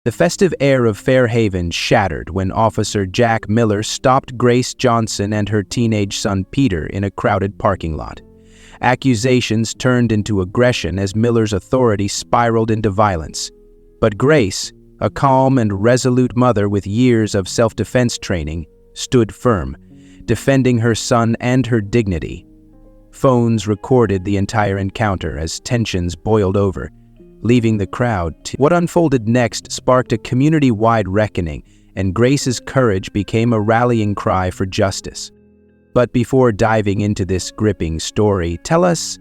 The festive air of Fairhaven shattered when Officer Jack Miller stopped Grace Johnson and her teenage son Peter in a crowded parking lot. Accusations turned into aggression as Miller's authority spiraled into violence. But Grace, a calm and resolute mother with years of self-defense training, stood firm, defending her son and her dignity. Phones recorded the entire encounter as tensions boiled over, leaving the crowd. What unfolded next sparked a community-wide reckoning, and Grace's courage became a rallying cry for justice. But before diving into this gripping story, tell us,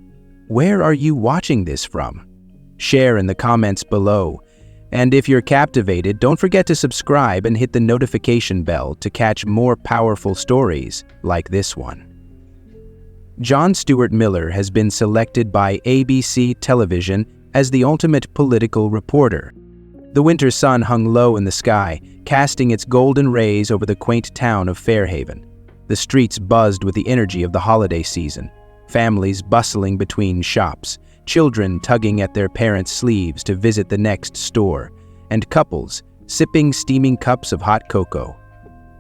where are you watching this from? Share in the comments below. And if you're captivated, don't forget to subscribe and hit the notification bell to catch more powerful stories like this one. John Stuart Miller has been selected by ABC television as the ultimate political reporter. The winter sun hung low in the sky, casting its golden rays over the quaint town of Fairhaven. The streets buzzed with the energy of the holiday season, families bustling between shops, children tugging at their parents' sleeves to visit the next store, and couples sipping steaming cups of hot cocoa.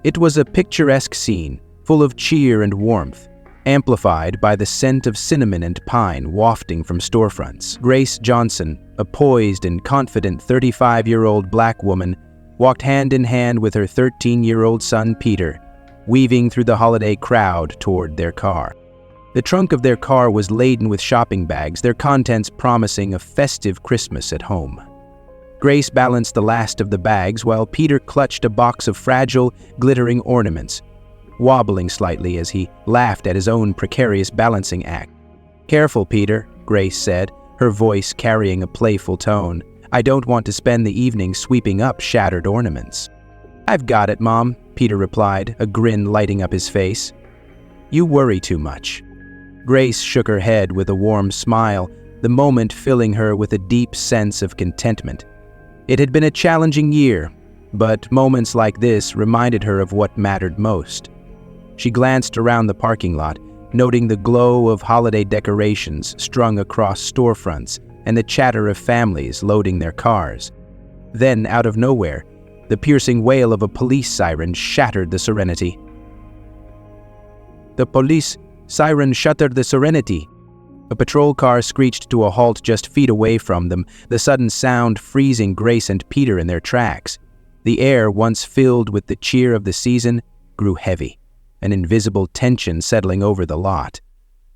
It was a picturesque scene, full of cheer and warmth, amplified by the scent of cinnamon and pine wafting from storefronts. Grace Johnson, a poised and confident 35-year-old black woman, walked hand in hand with her 13-year-old son Peter, weaving through the holiday crowd toward their car. The trunk of their car was laden with shopping bags, their contents promising a festive Christmas at home. Grace balanced the last of the bags while Peter clutched a box of fragile, glittering ornaments, wobbling slightly as he laughed at his own precarious balancing act. "Careful, Peter," Grace said, her voice carrying a playful tone. "I don't want to spend the evening sweeping up shattered ornaments." "I've got it, Mom," Peter replied, a grin lighting up his face. "You worry too much." Grace shook her head with a warm smile, the moment filling her with a deep sense of contentment. It had been a challenging year, but moments like this reminded her of what mattered most. She glanced around the parking lot, noting the glow of holiday decorations strung across storefronts and the chatter of families loading their cars. Then, out of nowhere, the piercing wail of a police siren shattered the serenity. "The police siren shattered the serenity." A patrol car screeched to a halt just feet away from them, the sudden sound freezing Grace and Peter in their tracks. The air, once filled with the cheer of the season, grew heavy, an invisible tension settling over the lot.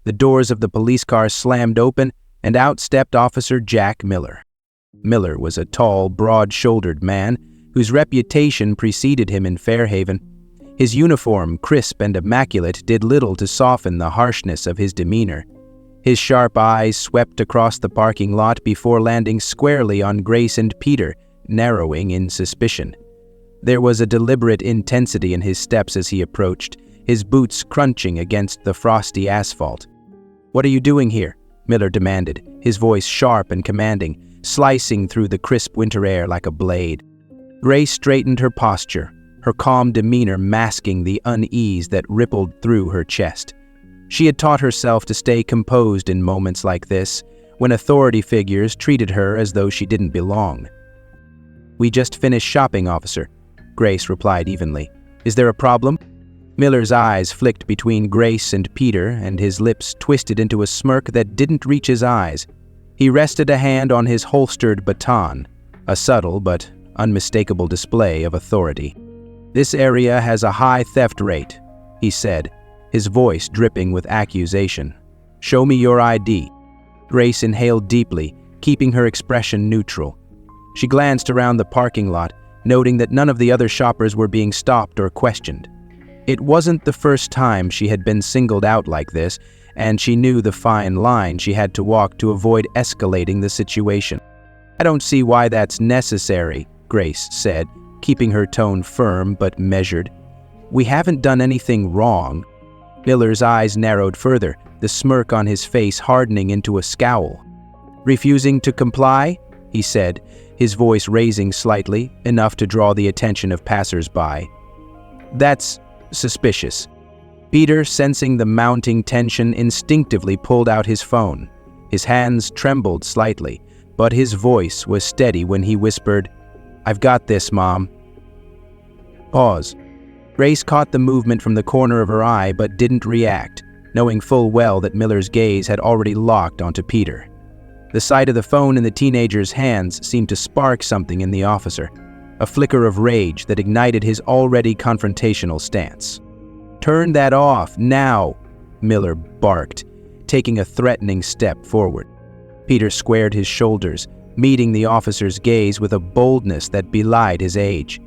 The doors of the police car slammed open, and out stepped Officer Jack Miller. Miller was a tall, broad-shouldered man whose reputation preceded him in Fairhaven. His uniform, crisp and immaculate, did little to soften the harshness of his demeanor. His sharp eyes swept across the parking lot before landing squarely on Grace and Peter, narrowing in suspicion. There was a deliberate intensity in his steps as he approached, his boots crunching against the frosty asphalt. "What are you doing here?" Miller demanded, his voice sharp and commanding, slicing through the crisp winter air like a blade. Grace straightened her posture, her calm demeanor masking the unease that rippled through her chest. She had taught herself to stay composed in moments like this, when authority figures treated her as though she didn't belong. "We just finished shopping, officer," Grace replied evenly. "Is there a problem?" Miller's eyes flicked between Grace and Peter, and his lips twisted into a smirk that didn't reach his eyes. He rested a hand on his holstered baton, a subtle but unmistakable display of authority. "This area has a high theft rate," he said, his voice dripping with accusation. "Show me your ID." Grace inhaled deeply, keeping her expression neutral. She glanced around the parking lot, noting that none of the other shoppers were being stopped or questioned. It wasn't the first time she had been singled out like this, and she knew the fine line she had to walk to avoid escalating the situation. "I don't see why that's necessary," Grace said, keeping her tone firm but measured. "We haven't done anything wrong." Miller's eyes narrowed further, the smirk on his face hardening into a scowl. "Refusing to comply?" he said, his voice raising slightly, enough to draw the attention of passers-by. "That's suspicious." Peter, sensing the mounting tension, instinctively pulled out his phone. His hands trembled slightly, but his voice was steady when he whispered, "I've got this, Mom." Pause. Grace caught the movement from the corner of her eye but didn't react, knowing full well that Miller's gaze had already locked onto Peter. The sight of the phone in the teenager's hands seemed to spark something in the officer, a flicker of rage that ignited his already confrontational stance. "Turn that off, now!" Miller barked, taking a threatening step forward. Peter squared his shoulders, meeting the officer's gaze with a boldness that belied his age.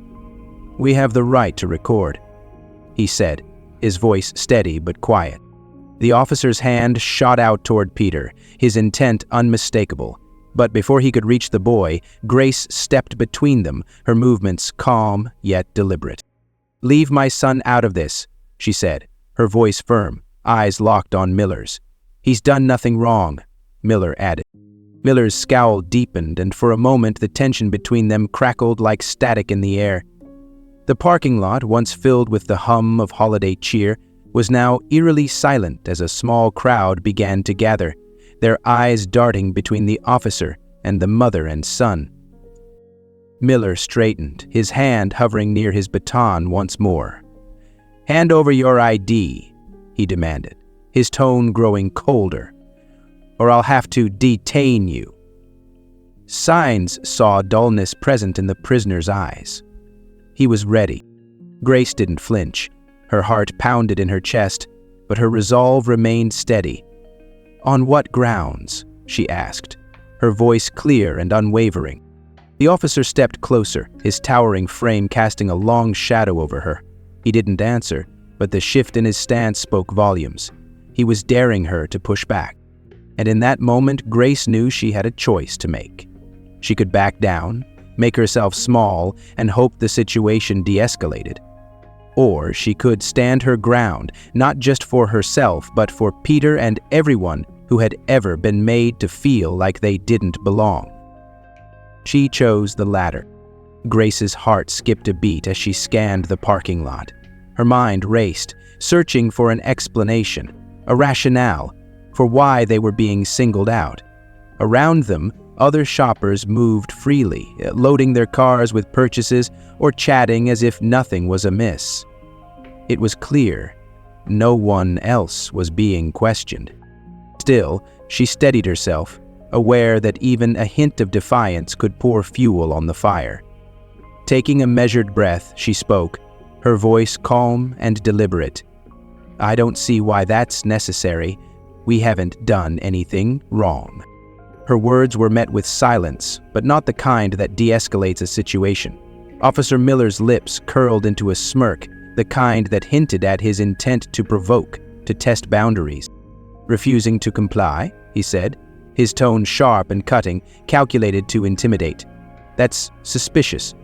"We have the right to record," he said, his voice steady but quiet. The officer's hand shot out toward Peter, his intent unmistakable. But before he could reach the boy, Grace stepped between them, her movements calm yet deliberate. "Leave my son out of this," she said, her voice firm, eyes locked on Miller's. "He's done nothing wrong," Miller added. Miller's scowl deepened, and for a moment the tension between them crackled like static in the air. The parking lot, once filled with the hum of holiday cheer, was now eerily silent as a small crowd began to gather, their eyes darting between the officer and the mother and son. Miller straightened, his hand hovering near his baton once more. "Hand over your ID," he demanded, his tone growing colder, "or I'll have to detain you." Signs saw dullness present in the prisoner's eyes. He was ready. Grace didn't flinch. Her heart pounded in her chest, but her resolve remained steady. "On what grounds?" she asked, her voice clear and unwavering. The officer stepped closer, his towering frame casting a long shadow over her. He didn't answer, but the shift in his stance spoke volumes. He was daring her to push back. And in that moment, Grace knew she had a choice to make. She could back down, make herself small, and hope the situation de-escalated. Or she could stand her ground, not just for herself, but for Peter and everyone who had ever been made to feel like they didn't belong. She chose the latter. Grace's heart skipped a beat as she scanned the parking lot. Her mind raced, searching for an explanation, a rationale, for why they were being singled out. Around them, other shoppers moved freely, loading their cars with purchases or chatting as if nothing was amiss. It was clear no one else was being questioned. Still, she steadied herself, aware that even a hint of defiance could pour fuel on the fire. Taking a measured breath, she spoke, her voice calm and deliberate. "I don't see why that's necessary. We haven't done anything wrong." Her words were met with silence, but not the kind that de-escalates a situation. Officer Miller's lips curled into a smirk, the kind that hinted at his intent to provoke, to test boundaries. "Refusing to comply," he said, his tone sharp and cutting, calculated to intimidate. "That's suspicious.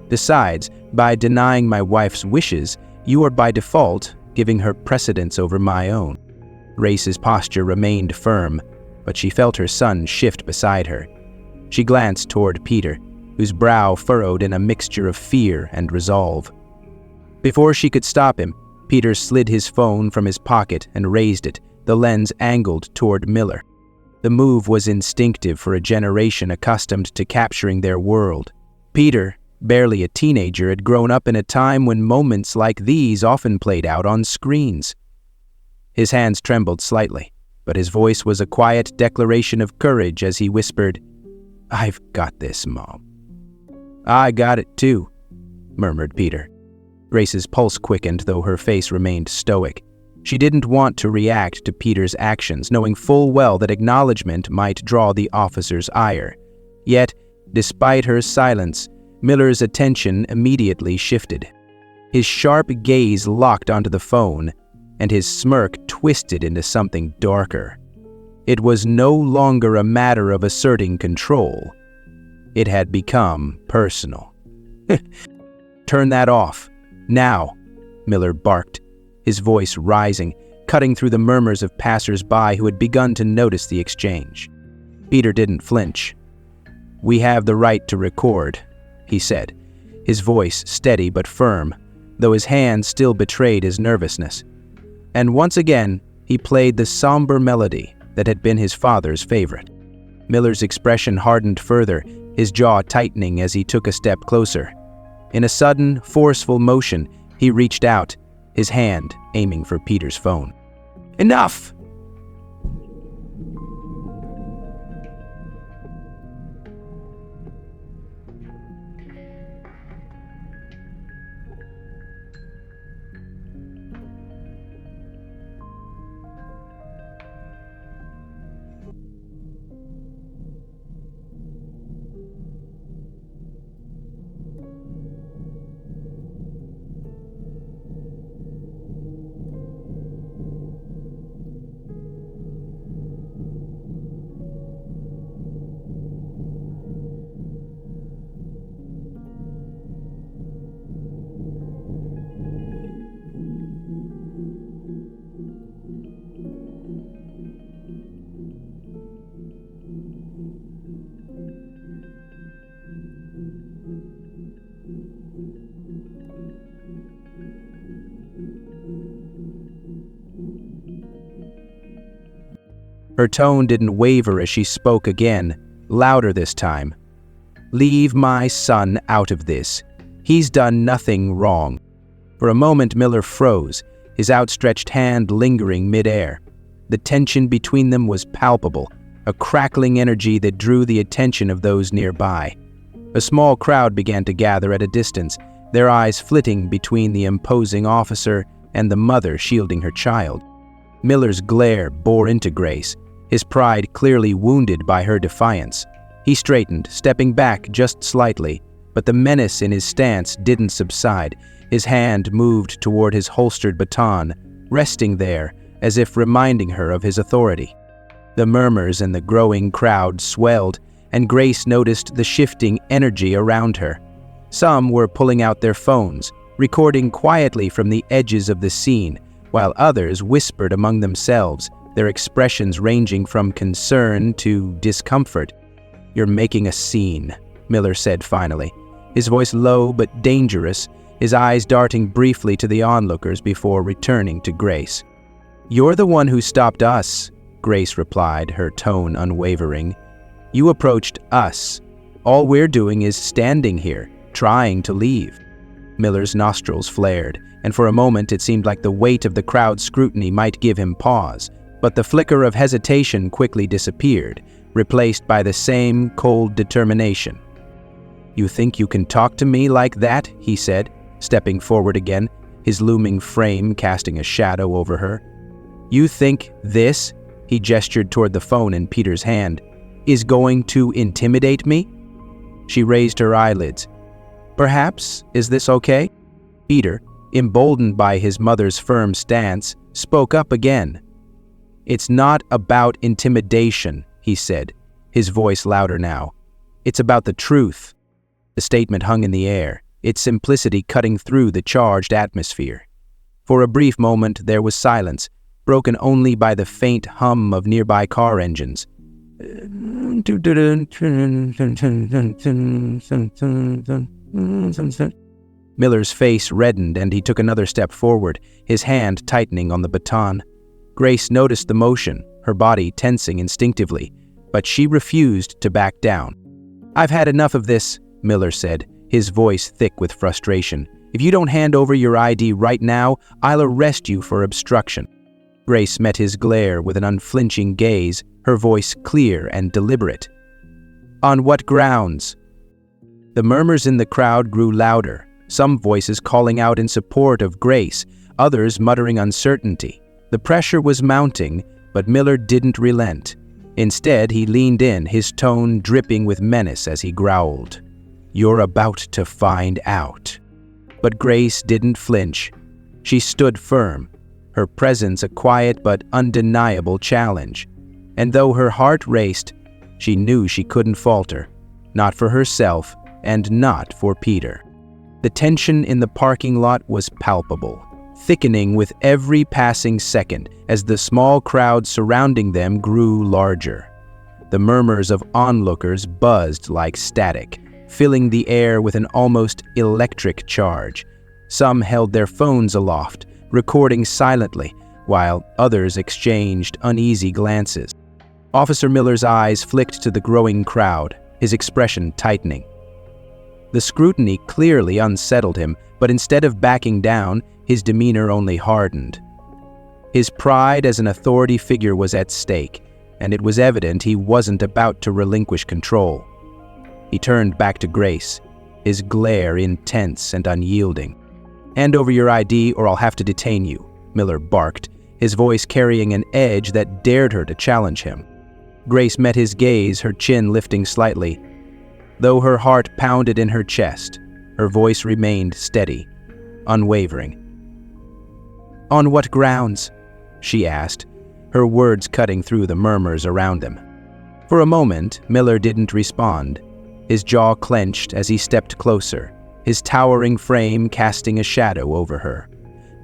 Besides, by denying my wife's wishes, you are by default giving her precedence over my own." Grace's posture remained firm, but she felt her son shift beside her. She glanced toward Peter, whose brow furrowed in a mixture of fear and resolve. Before she could stop him, Peter slid his phone from his pocket and raised it, the lens angled toward Miller. The move was instinctive for a generation accustomed to capturing their world. Peter, barely a teenager, had grown up in a time when moments like these often played out on screens. His hands trembled slightly, but his voice was a quiet declaration of courage as he whispered, "I've got this, Mom." "I got it too," murmured Peter. Grace's pulse quickened, though her face remained stoic. She didn't want to react to Peter's actions, knowing full well that acknowledgement might draw the officer's ire. Yet, despite her silence, Miller's attention immediately shifted. His sharp gaze locked onto the phone, and his smirk twisted into something darker. It was no longer a matter of asserting control. It had become personal. "Turn that off. Now," Miller barked, his voice rising, cutting through the murmurs of passers-by who had begun to notice the exchange. Peter didn't flinch. "We have the right to record," he said, his voice steady but firm, though his hand still betrayed his nervousness. And once again, he played the somber melody that had been his father's favorite. Miller's expression hardened further, his jaw tightening as he took a step closer. In a sudden, forceful motion, he reached out, his hand aiming for Peter's phone. "Enough!" Her tone didn't waver as she spoke again, louder this time. "Leave my son out of this. He's done nothing wrong." For a moment, Miller froze, his outstretched hand lingering midair. The tension between them was palpable, a crackling energy that drew the attention of those nearby. A small crowd began to gather at a distance, their eyes flitting between the imposing officer and the mother shielding her child. Miller's glare bore into Grace, his pride clearly wounded by her defiance. He straightened, stepping back just slightly, but the menace in his stance didn't subside. His hand moved toward his holstered baton, resting there as if reminding her of his authority. The murmurs in the growing crowd swelled, and Grace noticed the shifting energy around her. Some were pulling out their phones, recording quietly from the edges of the scene, while others whispered among themselves, their expressions ranging from concern to discomfort. "You're making a scene," Miller said finally, his voice low but dangerous, his eyes darting briefly to the onlookers before returning to Grace. "You're the one who stopped us," Grace replied, her tone unwavering. "You approached us. All we're doing is standing here, trying to leave." Miller's nostrils flared, and for a moment it seemed like the weight of the crowd's scrutiny might give him pause. But the flicker of hesitation quickly disappeared, replaced by the same cold determination. "You think you can talk to me like that?" he said, stepping forward again, his looming frame casting a shadow over her. "You think this," he gestured toward the phone in Peter's hand, "is going to intimidate me?" She raised her eyelids. "Perhaps. Is this okay?" Peter, emboldened by his mother's firm stance, spoke up again. "It's not about intimidation," he said, his voice louder now. "It's about the truth." The statement hung in the air, its simplicity cutting through the charged atmosphere. For a brief moment there was silence, broken only by the faint hum of nearby car engines. Miller's face reddened and he took another step forward, his hand tightening on the baton. Grace noticed the motion, her body tensing instinctively, but she refused to back down. "I've had enough of this," Miller said, his voice thick with frustration. "If you don't hand over your ID right now, I'll arrest you for obstruction." Grace met his glare with an unflinching gaze, her voice clear and deliberate. "On what grounds?" The murmurs in the crowd grew louder, some voices calling out in support of Grace, others muttering uncertainty. The pressure was mounting, but Miller didn't relent. Instead, he leaned in, his tone dripping with menace as he growled, "You're about to find out." But Grace didn't flinch. She stood firm, her presence a quiet but undeniable challenge. And though her heart raced, she knew she couldn't falter, not for herself and not for Peter. The tension in the parking lot was palpable, thickening with every passing second as the small crowd surrounding them grew larger. The murmurs of onlookers buzzed like static, filling the air with an almost electric charge. Some held their phones aloft, recording silently, while others exchanged uneasy glances. Officer Miller's eyes flicked to the growing crowd, his expression tightening. The scrutiny clearly unsettled him, but instead of backing down, his demeanor only hardened. His pride as an authority figure was at stake, and it was evident he wasn't about to relinquish control. He turned back to Grace, his glare intense and unyielding. "Hand over your ID or I'll have to detain you," Miller barked, his voice carrying an edge that dared her to challenge him. Grace met his gaze, her chin lifting slightly. Though her heart pounded in her chest, her voice remained steady, unwavering. "On what grounds?" she asked, her words cutting through the murmurs around them. For a moment, Miller didn't respond. His jaw clenched as he stepped closer, his towering frame casting a shadow over her.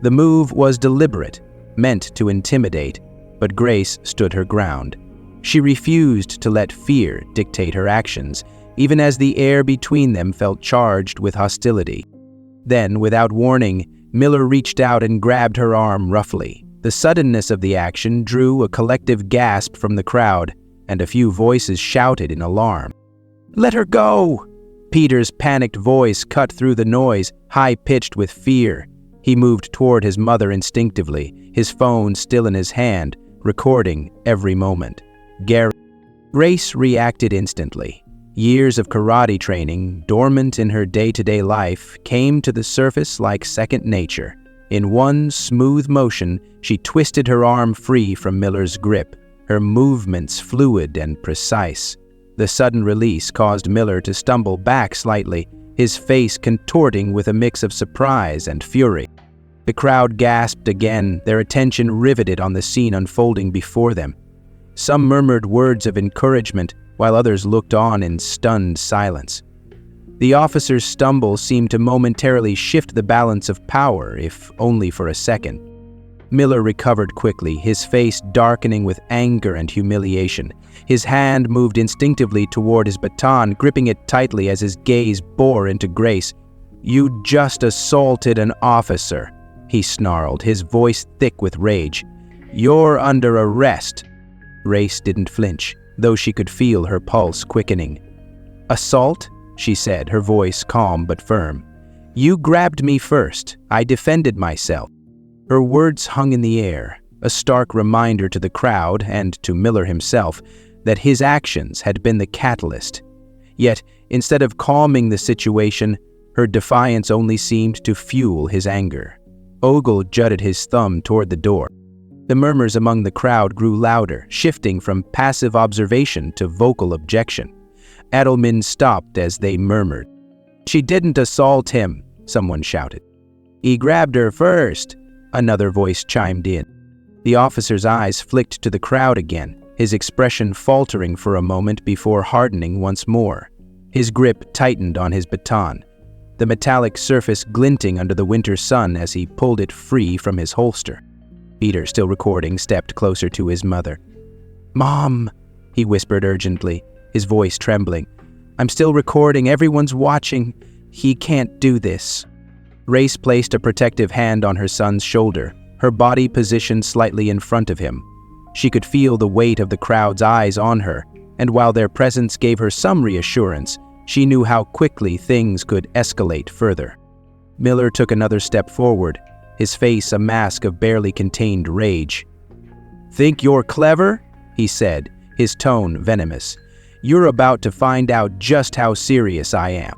The move was deliberate, meant to intimidate, but Grace stood her ground. She refused to let fear dictate her actions, even as the air between them felt charged with hostility. Then, without warning, Miller reached out and grabbed her arm roughly. The suddenness of the action drew a collective gasp from the crowd, and a few voices shouted in alarm. "Let her go!" Peter's panicked voice cut through the noise, high-pitched with fear. He moved toward his mother instinctively, his phone still in his hand, recording every moment. Grace reacted instantly. Years of karate training, dormant in her day-to-day life, came to the surface like second nature. In one smooth motion, she twisted her arm free from Miller's grip, her movements fluid and precise. The sudden release caused Miller to stumble back slightly, his face contorting with a mix of surprise and fury. The crowd gasped again, their attention riveted on the scene unfolding before them. Some murmured words of encouragement, while others looked on in stunned silence. The officer's stumble seemed to momentarily shift the balance of power, if only for a second. Miller recovered quickly, his face darkening with anger and humiliation. His hand moved instinctively toward his baton, gripping it tightly as his gaze bore into Grace. "You just assaulted an officer," he snarled, his voice thick with rage. "You're under arrest." Grace didn't flinch, though she could feel her pulse quickening. "Assault?" she said, her voice calm but firm. "You grabbed me first. I defended myself." Her words hung in the air, a stark reminder to the crowd and to Miller himself that his actions had been the catalyst. Yet, instead of calming the situation, her defiance only seemed to fuel his anger. Ogle jutted his thumb toward the door. The murmurs among the crowd grew louder, shifting from passive observation to vocal objection. Adelman stopped as they murmured. "She didn't assault him," someone shouted. "He grabbed her first," another voice chimed in. The officer's eyes flicked to the crowd again, his expression faltering for a moment before hardening once more. His grip tightened on his baton, the metallic surface glinting under the winter sun as he pulled it free from his holster. Peter, still recording, stepped closer to his mother. "Mom," he whispered urgently, his voice trembling. "I'm still recording, everyone's watching. He can't do this." Grace placed a protective hand on her son's shoulder, her body positioned slightly in front of him. She could feel the weight of the crowd's eyes on her, and while their presence gave her some reassurance, she knew how quickly things could escalate further. Miller took another step forward, his face a mask of barely contained rage. "Think you're clever?" he said, his tone venomous. "You're about to find out just how serious I am."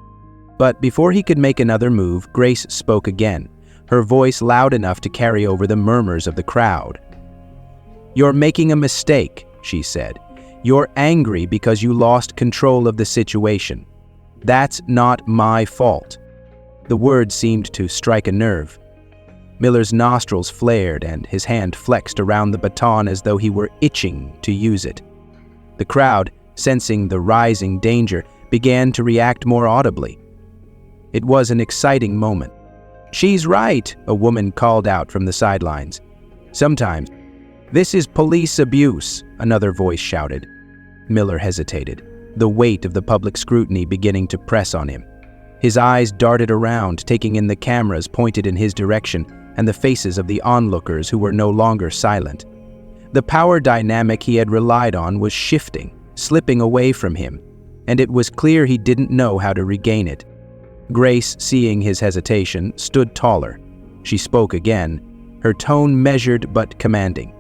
But before he could make another move, Grace spoke again, her voice loud enough to carry over the murmurs of the crowd. "You're making a mistake," she said. "You're angry because you lost control of the situation. That's not my fault." The words seemed to strike a nerve. Miller's nostrils flared and his hand flexed around the baton as though he were itching to use it. The crowd, sensing the rising danger, began to react more audibly. It was an exciting moment. "She's right," a woman called out from the sidelines. "Sometimes." "This is police abuse," another voice shouted. Miller hesitated, the weight of the public scrutiny beginning to press on him. His eyes darted around, taking in the cameras pointed in his direction and the faces of the onlookers who were no longer silent. The power dynamic he had relied on was shifting, slipping away from him. and it was clear he didn't know how to regain it. Grace, seeing his hesitation, stood taller. She spoke again, her tone measured but commanding.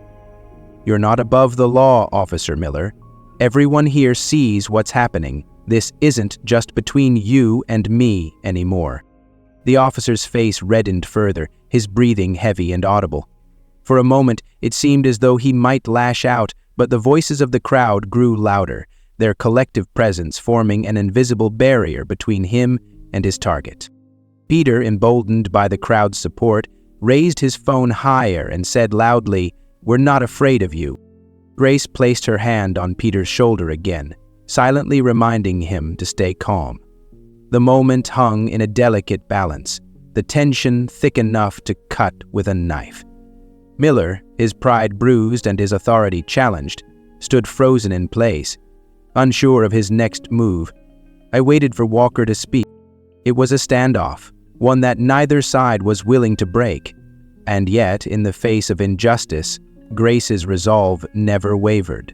"You're not above the law, Officer Miller. Everyone here sees what's happening. This isn't just between you and me anymore." The officer's face reddened further, his breathing heavy and audible. For a moment, it seemed as though he might lash out, but the voices of the crowd grew louder, their collective presence forming an invisible barrier between him and his target. Peter, emboldened by the crowd's support, raised his phone higher and said loudly, "We're not afraid of you." Grace placed her hand on Peter's shoulder again, silently reminding him to stay calm. The moment hung in a delicate balance, the tension thick enough to cut with a knife. Miller, his pride bruised and his authority challenged, stood frozen in place, unsure of his next move. I waited for Walker to speak. It was a standoff, one that neither side was willing to break. And yet, in the face of injustice, Grace's resolve never wavered.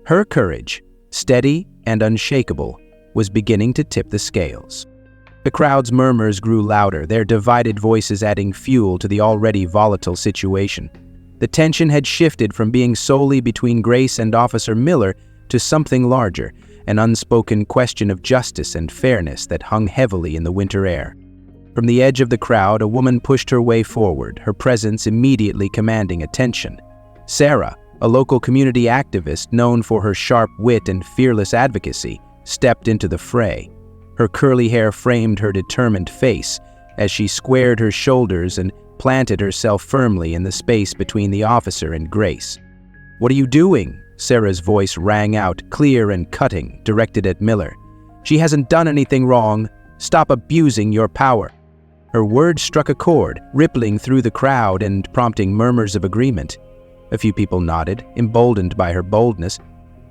Her courage, steady and unshakable, was beginning to tip the scales. The crowd's murmurs grew louder, their divided voices adding fuel to the already volatile situation. The tension had shifted from being solely between Grace and Officer Miller to something larger, an unspoken question of justice and fairness that hung heavily in the winter air. From the edge of the crowd, a woman pushed her way forward, her presence immediately commanding attention. Sarah, a local community activist known for her sharp wit and fearless advocacy, stepped into the fray. Her curly hair framed her determined face as she squared her shoulders and planted herself firmly in the space between the officer and Grace. "What are you doing?" Sarah's voice rang out, clear and cutting, directed at Miller. "She hasn't done anything wrong. Stop abusing your power." Her words struck a chord, rippling through the crowd and prompting murmurs of agreement. A few people nodded, emboldened by her boldness,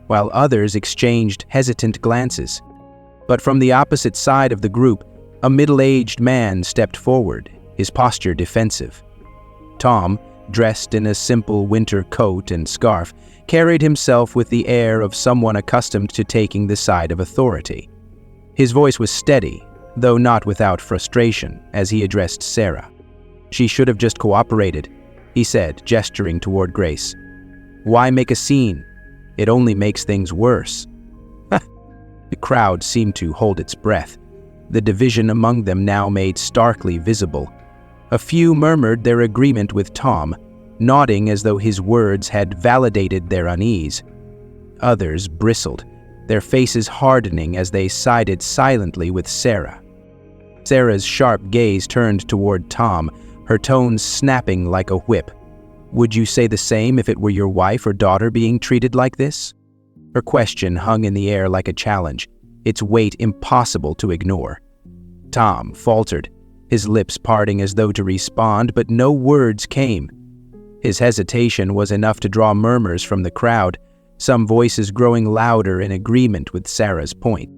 while others exchanged hesitant glances. But from the opposite side of the group, a middle-aged man stepped forward, his posture defensive. Tom, dressed in a simple winter coat and scarf, carried himself with the air of someone accustomed to taking the side of authority. His voice was steady, though not without frustration, as he addressed Sarah. "She should have just cooperated," he said, gesturing toward Grace. "Why make a scene? It only makes things worse." The crowd seemed to hold its breath, the division among them now made starkly visible. A few murmured their agreement with Tom, nodding as though his words had validated their unease. Others bristled, their faces hardening as they sided silently with Sarah. Sarah's sharp gaze turned toward Tom, her tones snapping like a whip. "Would you say the same if it were your wife or daughter being treated like this?" Her question hung in the air like a challenge, its weight impossible to ignore. Tom faltered, his lips parting as though to respond, but no words came. His hesitation was enough to draw murmurs from the crowd, some voices growing louder in agreement with Sarah's point.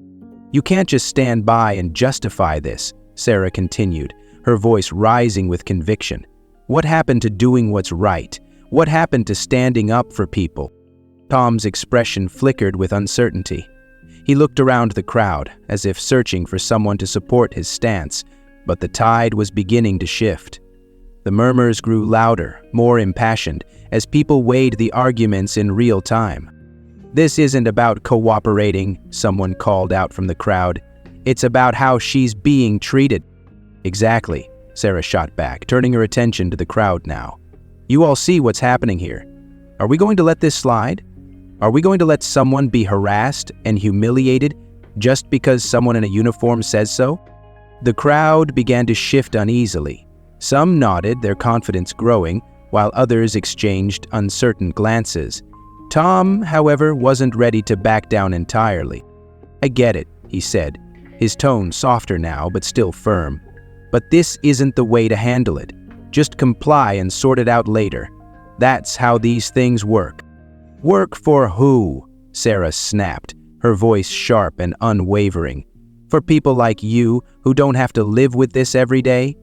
"You can't just stand by and justify this," Sarah continued, her voice rising with conviction. "What happened to doing what's right? What happened to standing up for people?" Tom's expression flickered with uncertainty. He looked around the crowd, as if searching for someone to support his stance, but the tide was beginning to shift. The murmurs grew louder, more impassioned, as people weighed the arguments in real time. "This isn't about cooperating," someone called out from the crowd. "It's about how she's being treated." "Exactly," Sarah shot back, turning her attention to the crowd now. "You all see what's happening here. Are we going to let this slide? Are we going to let someone be harassed and humiliated just because someone in a uniform says so?" The crowd began to shift uneasily. Some nodded, their confidence growing, while others exchanged uncertain glances. Tom, however, wasn't ready to back down entirely. "I get it," he said, his tone softer now but still firm. "But this isn't the way to handle it. Just comply and sort it out later. That's how these things work." "Work for who?" Sarah snapped, her voice sharp and unwavering. "For people like you who don't have to live with this every day?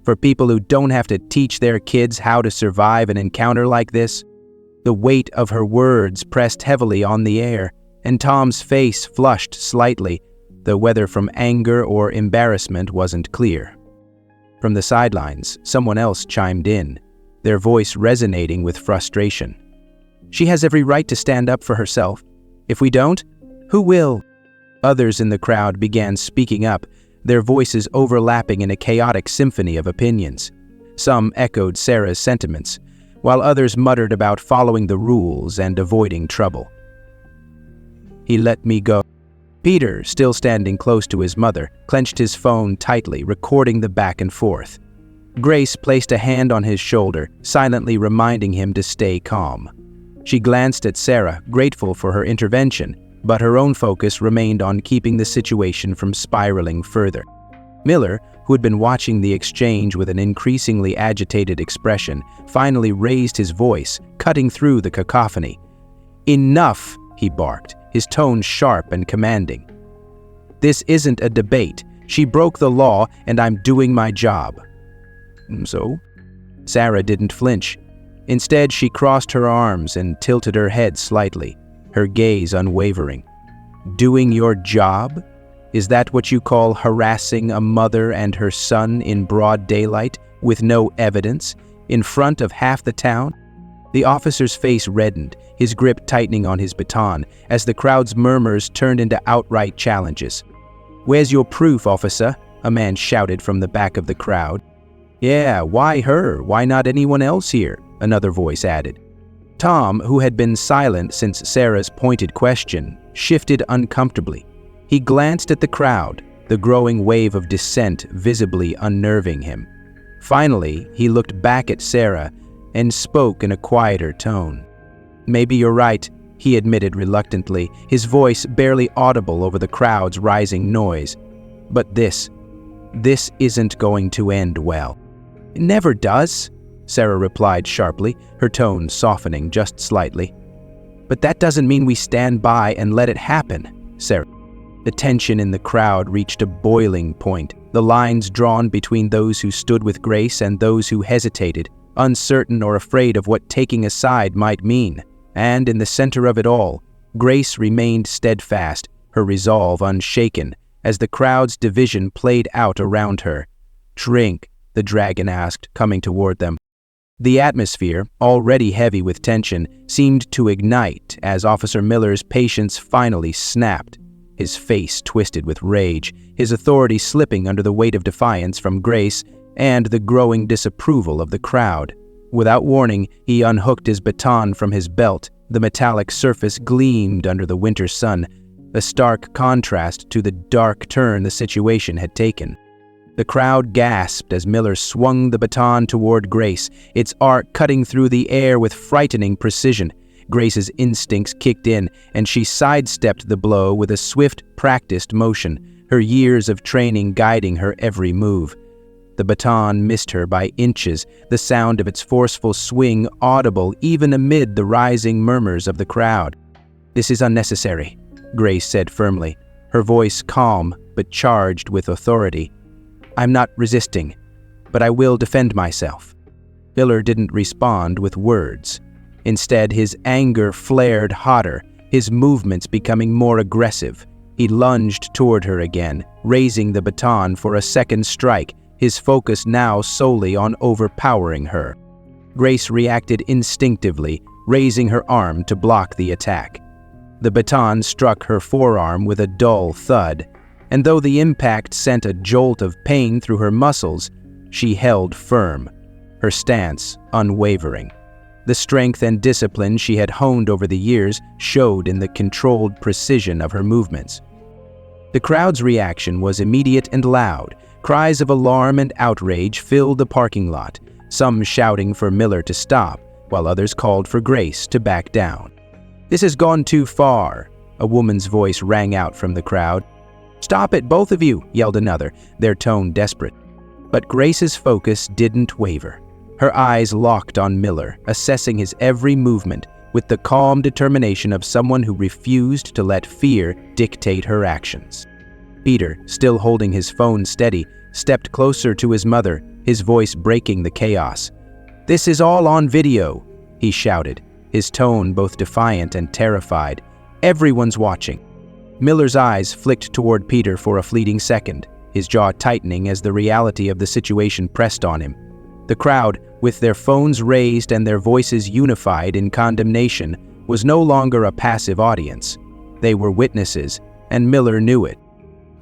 For people who don't have to teach their kids how to survive an encounter like this?" The weight of her words pressed heavily on the air, and Tom's face flushed slightly, though whether from anger or embarrassment wasn't clear. From the sidelines, someone else chimed in, their voice resonating with frustration. "She has every right to stand up for herself. If we don't, who will?" Others in the crowd began speaking up, their voices overlapping in a chaotic symphony of opinions. Some echoed Sarah's sentiments, while others muttered about following the rules and avoiding trouble. "He let me go." Peter, still standing close to his mother, clenched his phone tightly, recording the back and forth. Grace placed a hand on his shoulder, silently reminding him to stay calm. She glanced at Sarah, grateful for her intervention, but her own focus remained on keeping the situation from spiraling further. Miller, who had been watching the exchange with an increasingly agitated expression, finally raised his voice, cutting through the cacophony. "Enough!" he barked, his tone sharp and commanding. "This isn't a debate. She broke the law, and I'm doing my job." "So?" Sarah didn't flinch. Instead, she crossed her arms and tilted her head slightly, her gaze unwavering. "Doing your job? Is that what you call harassing a mother and her son in broad daylight, with no evidence, in front of half the town?" The officer's face reddened, his grip tightening on his baton, as the crowd's murmurs turned into outright challenges. "Where's your proof, officer?" a man shouted from the back of the crowd. "Yeah, why her? Why not anyone else here?" another voice added. Tom, who had been silent since Sarah's pointed question, shifted uncomfortably. He glanced at the crowd, the growing wave of dissent visibly unnerving him. Finally, he looked back at Sarah and spoke in a quieter tone. "Maybe you're right," he admitted reluctantly, his voice barely audible over the crowd's rising noise. "But this isn't going to end well." "It never does," Sarah replied sharply, her tone softening just slightly. "But that doesn't mean we stand by and let it happen, Sarah." The tension in the crowd reached a boiling point, the lines drawn between those who stood with Grace and those who hesitated, uncertain or afraid of what taking a side might mean. And in the center of it all, Grace remained steadfast, her resolve unshaken, as the crowd's division played out around her. "Drink," the dragon asked, coming toward them. The atmosphere, already heavy with tension, seemed to ignite as Officer Miller's patience finally snapped. His face twisted with rage, his authority slipping under the weight of defiance from Grace and the growing disapproval of the crowd. Without warning, he unhooked his baton from his belt. The metallic surface gleamed under the winter sun, a stark contrast to the dark turn the situation had taken. The crowd gasped as Miller swung the baton toward Grace, its arc cutting through the air with frightening precision. Grace's instincts kicked in, and she sidestepped the blow with a swift, practiced motion, her years of training guiding her every move. The baton missed her by inches, the sound of its forceful swing audible even amid the rising murmurs of the crowd. "This is unnecessary," Grace said firmly, her voice calm but charged with authority. "I'm not resisting, but I will defend myself." Miller didn't respond with words. Instead, his anger flared hotter, his movements becoming more aggressive. He lunged toward her again, raising the baton for a second strike, his focus now solely on overpowering her. Grace reacted instinctively, raising her arm to block the attack. The baton struck her forearm with a dull thud, and though the impact sent a jolt of pain through her muscles, she held firm, her stance unwavering. The strength and discipline she had honed over the years showed in the controlled precision of her movements. The crowd's reaction was immediate and loud. Cries of alarm and outrage filled the parking lot, some shouting for Miller to stop, while others called for Grace to back down. "This has gone too far," a woman's voice rang out from the crowd. "Stop it, both of you," yelled another, their tone desperate. But Grace's focus didn't waver. Her eyes locked on Miller, assessing his every movement with the calm determination of someone who refused to let fear dictate her actions. Peter, still holding his phone steady, stepped closer to his mother, his voice breaking the chaos. "This is all on video," he shouted, his tone both defiant and terrified. Everyone's watching. Miller's eyes flicked toward Peter for a fleeting second, his jaw tightening as the reality of the situation pressed on him. The crowd, with their phones raised and their voices unified in condemnation, was no longer a passive audience. They were witnesses, and Miller knew it.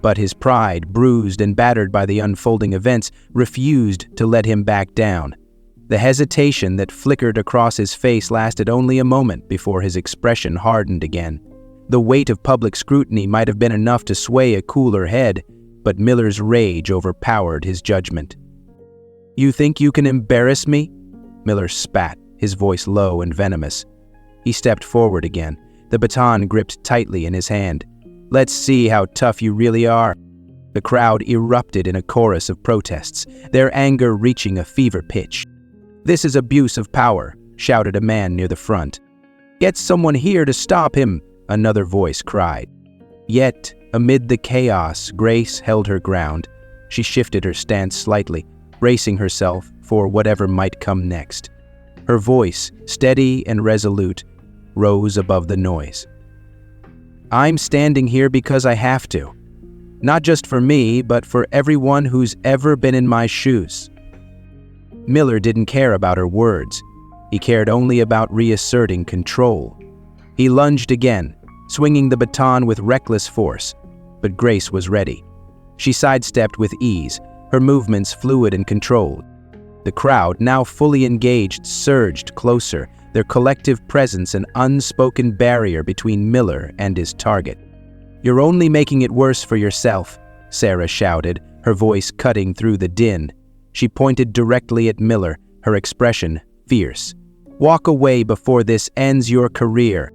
But his pride, bruised and battered by the unfolding events, refused to let him back down. The hesitation that flickered across his face lasted only a moment before his expression hardened again. The weight of public scrutiny might have been enough to sway a cooler head, but Miller's rage overpowered his judgment. "You think you can embarrass me?" Miller spat, his voice low and venomous. He stepped forward again, the baton gripped tightly in his hand. "Let's see how tough you really are." The crowd erupted in a chorus of protests, their anger reaching a fever pitch. "This is abuse of power," shouted a man near the front. "Get someone here to stop him," another voice cried. Yet, amid the chaos, Grace held her ground. She shifted her stance slightly, bracing herself for whatever might come next. Her voice, steady and resolute, rose above the noise. "I'm standing here because I have to. Not just for me, but for everyone who's ever been in my shoes." Miller didn't care about her words. He cared only about reasserting control. He lunged again, swinging the baton with reckless force, but Grace was ready. She sidestepped with ease, her movements fluid and controlled. The crowd, now fully engaged, surged closer, their collective presence an unspoken barrier between Miller and his target. "You're only making it worse for yourself," Sarah shouted, her voice cutting through the din. She pointed directly at Miller, her expression fierce. "Walk away before this ends your career."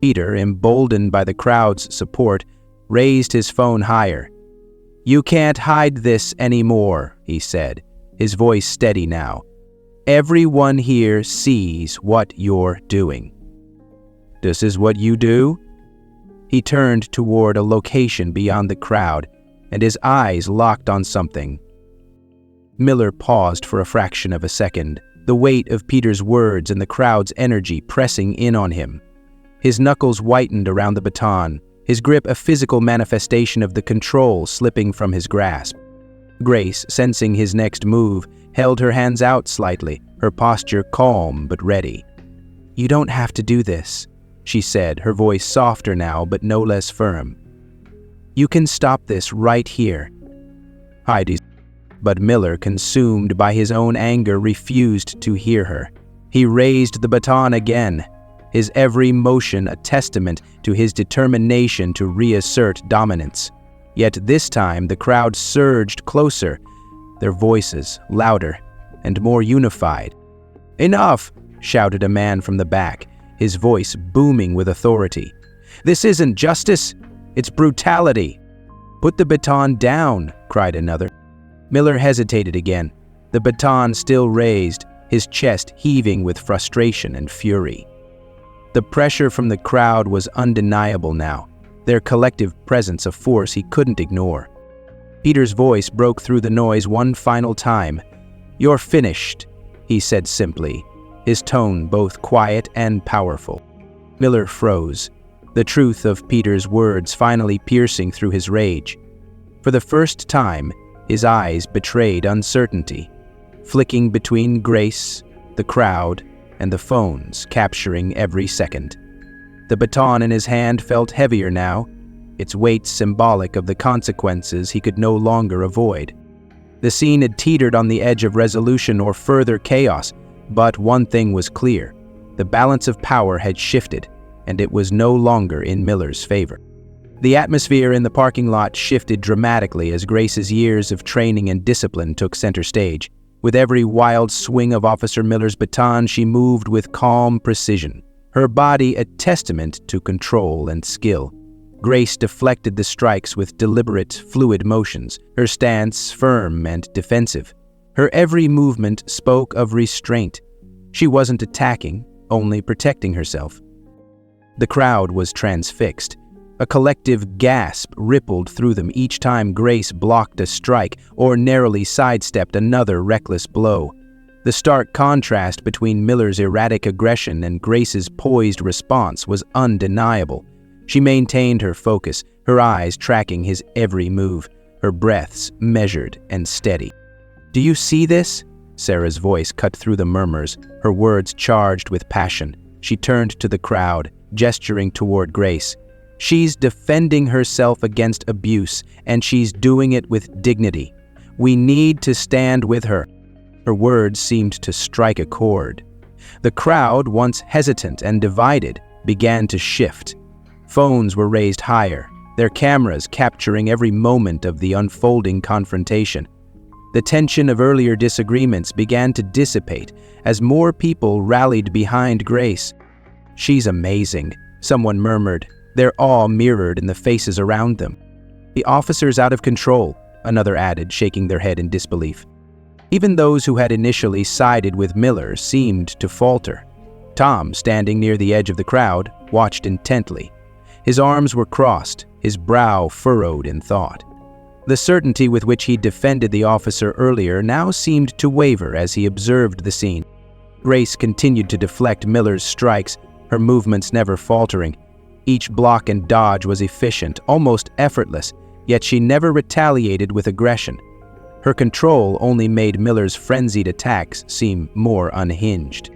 Peter, emboldened by the crowd's support, raised his phone higher. "You can't hide this anymore," he said, his voice steady now. "Everyone here sees what you're doing." "This is what you do?" He turned toward a location beyond the crowd, and his eyes locked on something. Miller paused for a fraction of a second, the weight of Peter's words and the crowd's energy pressing in on him. His knuckles whitened around the baton, his grip a physical manifestation of the control slipping from his grasp. Grace, sensing his next move, held her hands out slightly, her posture calm but ready. "You don't have to do this," she said, her voice softer now but no less firm. "You can stop this right here." Heidi, but Miller, consumed by his own anger, refused to hear her. He raised the baton again, his every motion a testament to his determination to reassert dominance. Yet this time the crowd surged closer, their voices louder and more unified. "Enough!" shouted a man from the back, his voice booming with authority. "This isn't justice, it's brutality." "Put the baton down," cried another. Miller hesitated again, the baton still raised, his chest heaving with frustration and fury. The pressure from the crowd was undeniable now, their collective presence a force he couldn't ignore. Peter's voice broke through the noise one final time. "You're finished," he said simply, his tone both quiet and powerful. Miller froze, the truth of Peter's words finally piercing through his rage. For the first time, his eyes betrayed uncertainty, flicking between Grace, the crowd, and the phones, capturing every second. The baton in his hand felt heavier now, its weight symbolic of the consequences he could no longer avoid. The scene had teetered on the edge of resolution or further chaos, but one thing was clear. The balance of power had shifted, and it was no longer in Miller's favor. The atmosphere in the parking lot shifted dramatically as Grace's years of training and discipline took center stage. With every wild swing of Officer Miller's baton, she moved with calm precision, her body a testament to control and skill. Grace deflected the strikes with deliberate, fluid motions, her stance firm and defensive. Her every movement spoke of restraint. She wasn't attacking, only protecting herself. The crowd was transfixed. A collective gasp rippled through them each time Grace blocked a strike or narrowly sidestepped another reckless blow. The stark contrast between Miller's erratic aggression and Grace's poised response was undeniable. She maintained her focus, her eyes tracking his every move, her breaths measured and steady. "Do you see this?" Sarah's voice cut through the murmurs, her words charged with passion. She turned to the crowd, gesturing toward Grace. "She's defending herself against abuse, and she's doing it with dignity. We need to stand with her." Her words seemed to strike a chord. The crowd, once hesitant and divided, began to shift. Phones were raised higher, their cameras capturing every moment of the unfolding confrontation. The tension of earlier disagreements began to dissipate as more people rallied behind Grace. "She's amazing," someone murmured, their awe mirrored in the faces around them. "The officer's out of control," another added, shaking their head in disbelief. Even those who had initially sided with Miller seemed to falter. Tom, standing near the edge of the crowd, watched intently. His arms were crossed, his brow furrowed in thought. The certainty with which he defended the officer earlier now seemed to waver as he observed the scene. Grace continued to deflect Miller's strikes, her movements never faltering. Each block and dodge was efficient, almost effortless, yet she never retaliated with aggression. Her control only made Miller's frenzied attacks seem more unhinged.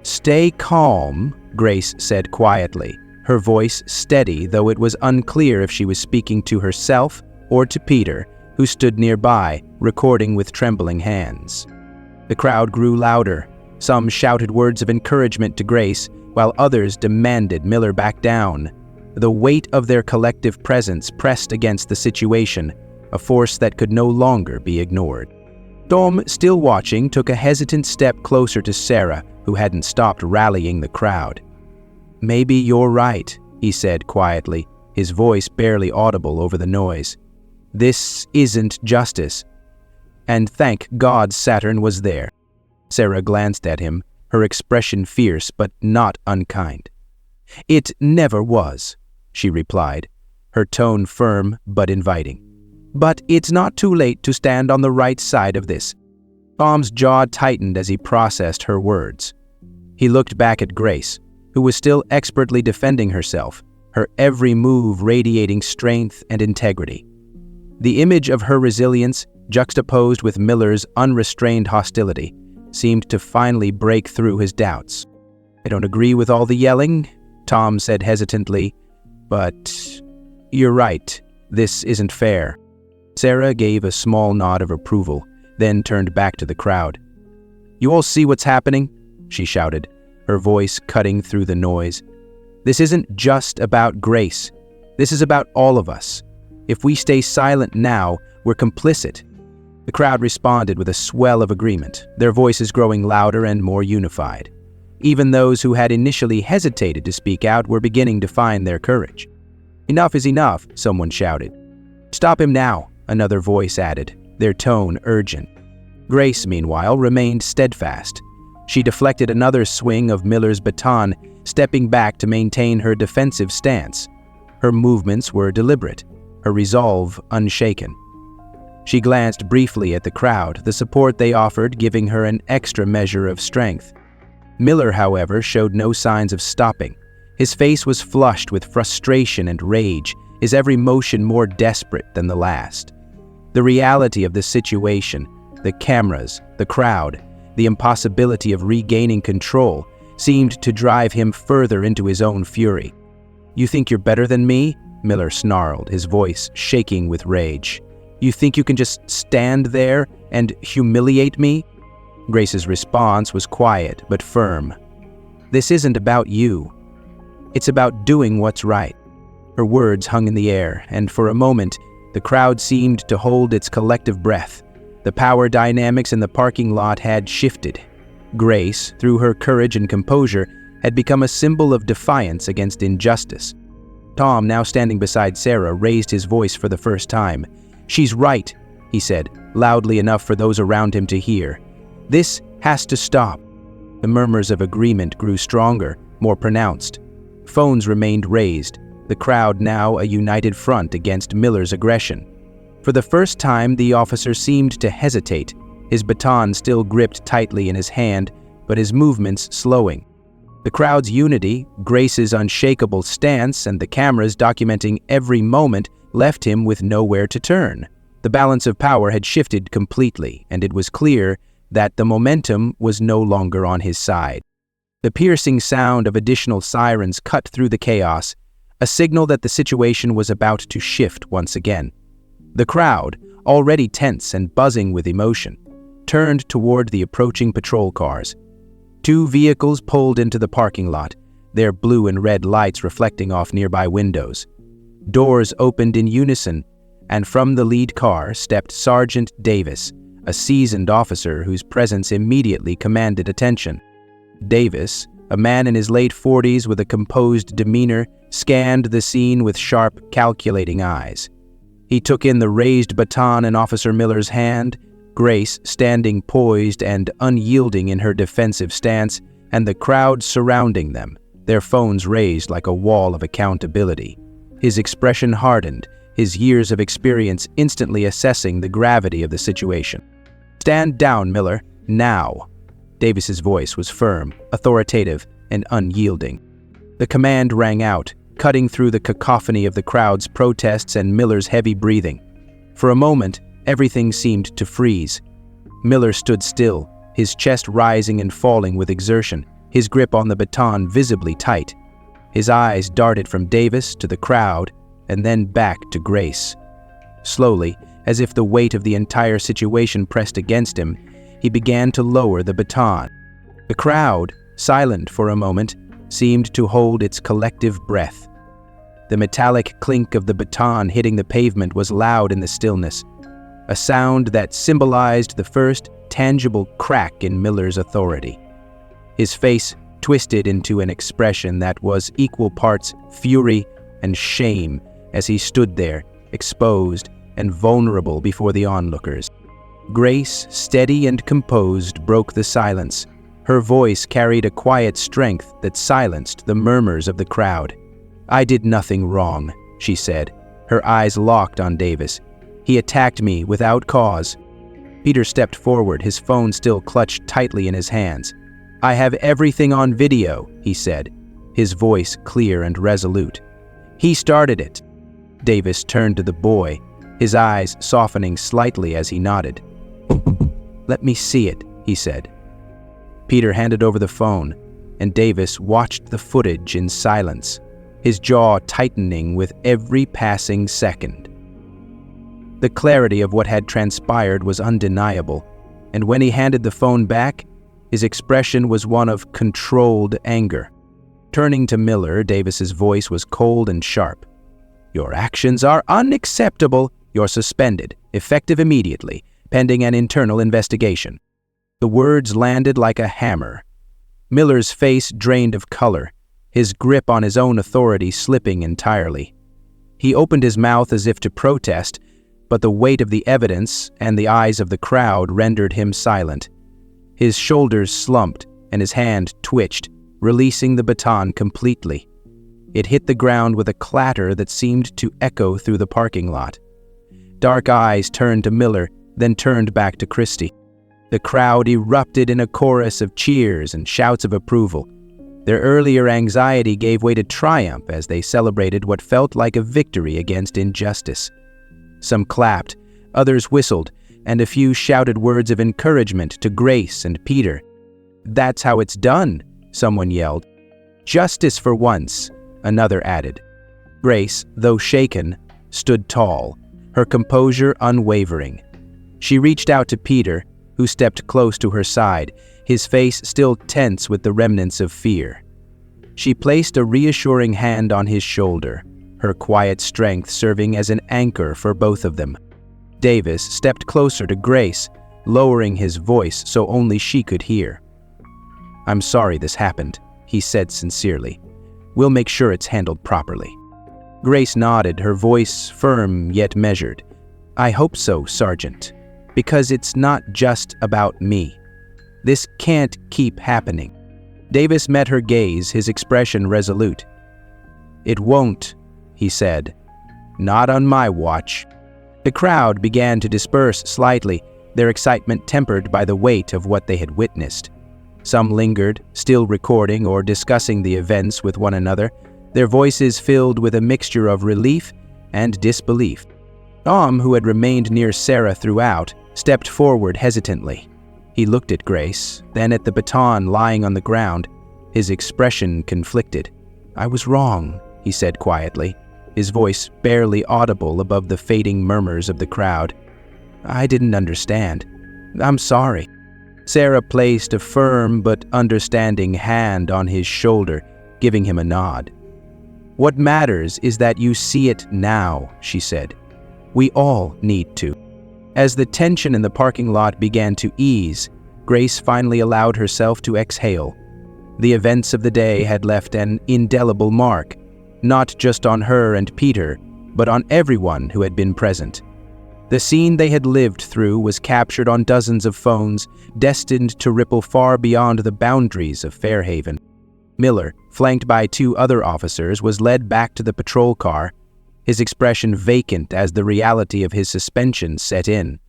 "Stay calm," Grace said quietly, her voice steady, though it was unclear if she was speaking to herself or to Peter, who stood nearby, recording with trembling hands. The crowd grew louder. Some shouted words of encouragement to Grace, while others demanded Miller back down. The weight of their collective presence pressed against the situation, a force that could no longer be ignored. Tom, still watching, took a hesitant step closer to Sarah, who hadn't stopped rallying the crowd. "Maybe you're right," he said quietly, his voice barely audible over the noise. "This isn't justice." And thank God Saturn was there. Sarah glanced at him, her expression fierce but not unkind. "It never was," she replied, her tone firm but inviting. "But it's not too late to stand on the right side of this." Tom's jaw tightened as he processed her words. He looked back at Grace, who was still expertly defending herself, her every move radiating strength and integrity. The image of her resilience, juxtaposed with Miller's unrestrained hostility, seemed to finally break through his doubts. "I don't agree with all the yelling," Tom said hesitantly, "but you're right, this isn't fair." Sarah gave a small nod of approval, then turned back to the crowd. "You all see what's happening?" she shouted, her voice cutting through the noise. "This isn't just about Grace. This is about all of us. If we stay silent now, we're complicit." The crowd responded with a swell of agreement, their voices growing louder and more unified. Even those who had initially hesitated to speak out were beginning to find their courage. "Enough is enough," someone shouted. "Stop him now," another voice added, their tone urgent. Grace, meanwhile, remained steadfast. She deflected another swing of Miller's baton, stepping back to maintain her defensive stance. Her movements were deliberate, her resolve unshaken. She glanced briefly at the crowd, the support they offered giving her an extra measure of strength. Miller, however, showed no signs of stopping. His face was flushed with frustration and rage, his every motion more desperate than the last. The reality of the situation, the cameras, the crowd, the impossibility of regaining control, seemed to drive him further into his own fury. "You think you're better than me?" Miller snarled, his voice shaking with rage. "You think you can just stand there and humiliate me?" Grace's response was quiet but firm. "This isn't about you. It's about doing what's right." Her words hung in the air, and for a moment, the crowd seemed to hold its collective breath. The power dynamics in the parking lot had shifted. Grace, through her courage and composure, had become a symbol of defiance against injustice. Tom, now standing beside Sarah, raised his voice for the first time. "She's right," he said, loudly enough for those around him to hear. "This has to stop." The murmurs of agreement grew stronger, more pronounced. Phones remained raised, the crowd now a united front against Miller's aggression. For the first time, the officer seemed to hesitate, his baton still gripped tightly in his hand, but his movements slowing. The crowd's unity, Grace's unshakable stance, and the cameras documenting every moment left him with nowhere to turn. The balance of power had shifted completely, and it was clear that the momentum was no longer on his side. The piercing sound of additional sirens cut through the chaos, a signal that the situation was about to shift once again. The crowd, already tense and buzzing with emotion, turned toward the approaching patrol cars. 2 vehicles pulled into the parking lot, their blue and red lights reflecting off nearby windows. Doors opened in unison, and from the lead car stepped Sergeant Davis, a seasoned officer whose presence immediately commanded attention. Davis, a man in his late 40s with a composed demeanor, scanned the scene with sharp, calculating eyes. He took in the raised baton in Officer Miller's hand, Grace standing poised and unyielding in her defensive stance, and the crowd surrounding them, their phones raised like a wall of accountability. His expression hardened, his years of experience instantly assessing the gravity of the situation. "Stand down, Miller, now." Davis's voice was firm, authoritative, and unyielding. The command rang out, cutting through the cacophony of the crowd's protests and Miller's heavy breathing. For a moment, everything seemed to freeze. Miller stood still, his chest rising and falling with exertion, his grip on the baton visibly tight. His eyes darted from Davis to the crowd and then back to Grace. Slowly, as if the weight of the entire situation pressed against him, he began to lower the baton. The crowd, silent for a moment, seemed to hold its collective breath. The metallic clink of the baton hitting the pavement was loud in the stillness, a sound that symbolized the first tangible crack in Miller's authority. His face twisted into an expression that was equal parts fury and shame as he stood there, exposed and vulnerable before the onlookers. Grace, steady and composed, broke the silence. Her voice carried a quiet strength that silenced the murmurs of the crowd. "I did nothing wrong," she said, her eyes locked on Davis. "He attacked me without cause." Peter stepped forward, his phone still clutched tightly in his hands. "I have everything on video," he said, his voice clear and resolute. "He started it." Davis turned to the boy, his eyes softening slightly as he nodded. "Let me see it," he said. Peter handed over the phone, and Davis watched the footage in silence, his jaw tightening with every passing second. The clarity of what had transpired was undeniable, and when he handed the phone back, his expression was one of controlled anger. Turning to Miller, Davis's voice was cold and sharp. "Your actions are unacceptable. You're suspended, effective immediately, pending an internal investigation." The words landed like a hammer. Miller's face drained of color, his grip on his own authority slipping entirely. He opened his mouth as if to protest, but the weight of the evidence and the eyes of the crowd rendered him silent. His shoulders slumped and his hand twitched, releasing the baton completely. It hit the ground with a clatter that seemed to echo through the parking lot. Dark eyes turned to Miller, then turned back to Christie. The crowd erupted in a chorus of cheers and shouts of approval. Their earlier anxiety gave way to triumph as they celebrated what felt like a victory against injustice. Some clapped, others whistled, and a few shouted words of encouragement to Grace and Peter. "That's how it's done," someone yelled. "Justice for once," another added. Grace, though shaken, stood tall, her composure unwavering. She reached out to Peter, who stepped close to her side, his face still tense with the remnants of fear. She placed a reassuring hand on his shoulder, her quiet strength serving as an anchor for both of them. Davis stepped closer to Grace, lowering his voice so only she could hear. "I'm sorry this happened," he said sincerely. "We'll make sure it's handled properly." Grace nodded, her voice firm yet measured. "I hope so, Sergeant. Because it's not just about me. This can't keep happening." Davis met her gaze, his expression resolute. "It won't," he said. "Not on my watch." The crowd began to disperse slightly, their excitement tempered by the weight of what they had witnessed. Some lingered, still recording or discussing the events with one another, their voices filled with a mixture of relief and disbelief. Tom, who had remained near Sarah throughout, stepped forward hesitantly. He looked at Grace, then at the baton lying on the ground. His expression conflicted. "I was wrong," he said quietly, his voice barely audible above the fading murmurs of the crowd. "I didn't understand. I'm sorry." Sarah placed a firm but understanding hand on his shoulder, giving him a nod. "What matters is that you see it now," she said. "We all need to." As the tension in the parking lot began to ease, Grace finally allowed herself to exhale. The events of the day had left an indelible mark, not just on her and Peter, but on everyone who had been present. The scene they had lived through was captured on dozens of phones, destined to ripple far beyond the boundaries of Fairhaven. Miller, flanked by 2 other officers, was led back to the patrol car, his expression vacant as the reality of his suspension set in.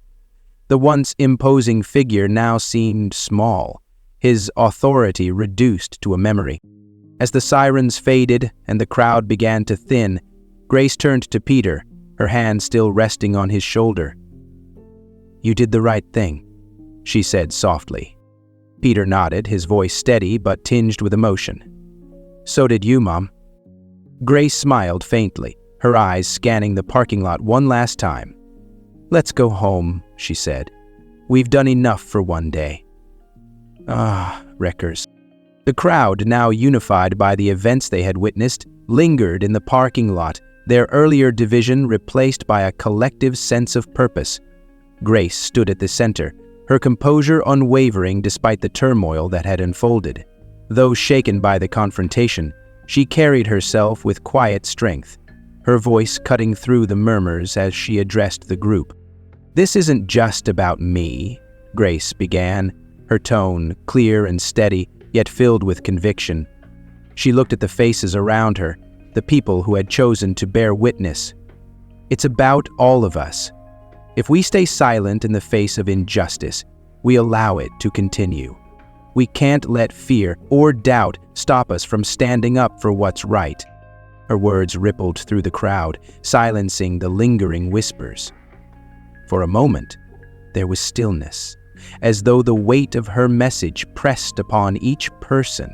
The once imposing figure now seemed small, his authority reduced to a memory. As the sirens faded and the crowd began to thin, Grace turned to Peter, her hand still resting on his shoulder. "You did the right thing," she said softly. Peter nodded, his voice steady but tinged with emotion. "So did you, Mom." Grace smiled faintly, her eyes scanning the parking lot one last time. "Let's go home," she said. "We've done enough for one day." Ah, wreckers. The crowd, now unified by the events they had witnessed, lingered in the parking lot, their earlier division replaced by a collective sense of purpose. Grace stood at the center, her composure unwavering despite the turmoil that had unfolded. Though shaken by the confrontation, she carried herself with quiet strength, her voice cutting through the murmurs as she addressed the group. "This isn't just about me," Grace began, her tone clear and steady, yet filled with conviction. She looked at the faces around her, the people who had chosen to bear witness. "It's about all of us. If we stay silent in the face of injustice, we allow it to continue. We can't let fear or doubt stop us from standing up for what's right." Her words rippled through the crowd, silencing the lingering whispers. For a moment, there was stillness, as though the weight of her message pressed upon each person.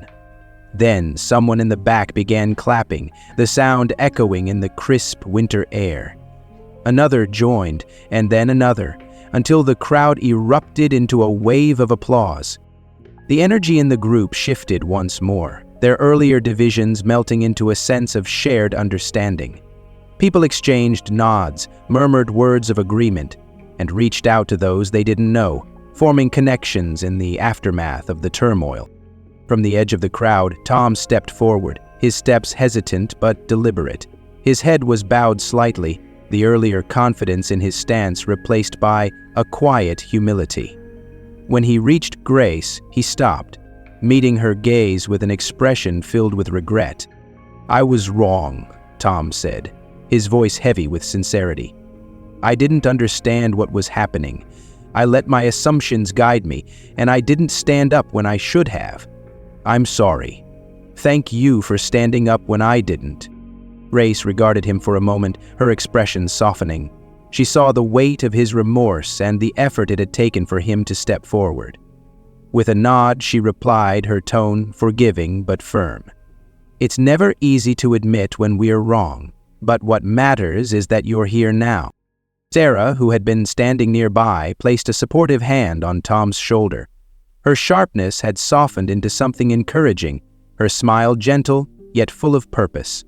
Then someone in the back began clapping, the sound echoing in the crisp winter air. Another joined, and then another, until the crowd erupted into a wave of applause. The energy in the group shifted once more, their earlier divisions melting into a sense of shared understanding. People exchanged nods, murmured words of agreement, and reached out to those they didn't know, forming connections in the aftermath of the turmoil. From the edge of the crowd, Tom stepped forward, his steps hesitant but deliberate. His head was bowed slightly, the earlier confidence in his stance replaced by a quiet humility. When he reached Grace, he stopped, meeting her gaze with an expression filled with regret. "I was wrong," Tom said, his voice heavy with sincerity. "I didn't understand what was happening. I let my assumptions guide me, and I didn't stand up when I should have. I'm sorry. Thank you for standing up when I didn't." Grace regarded him for a moment, her expression softening. She saw the weight of his remorse and the effort it had taken for him to step forward. With a nod, she replied, her tone forgiving but firm. "It's never easy to admit when we're wrong, but what matters is that you're here now." Sarah, who had been standing nearby, placed a supportive hand on Tom's shoulder. Her sharpness had softened into something encouraging, her smile gentle yet full of purpose.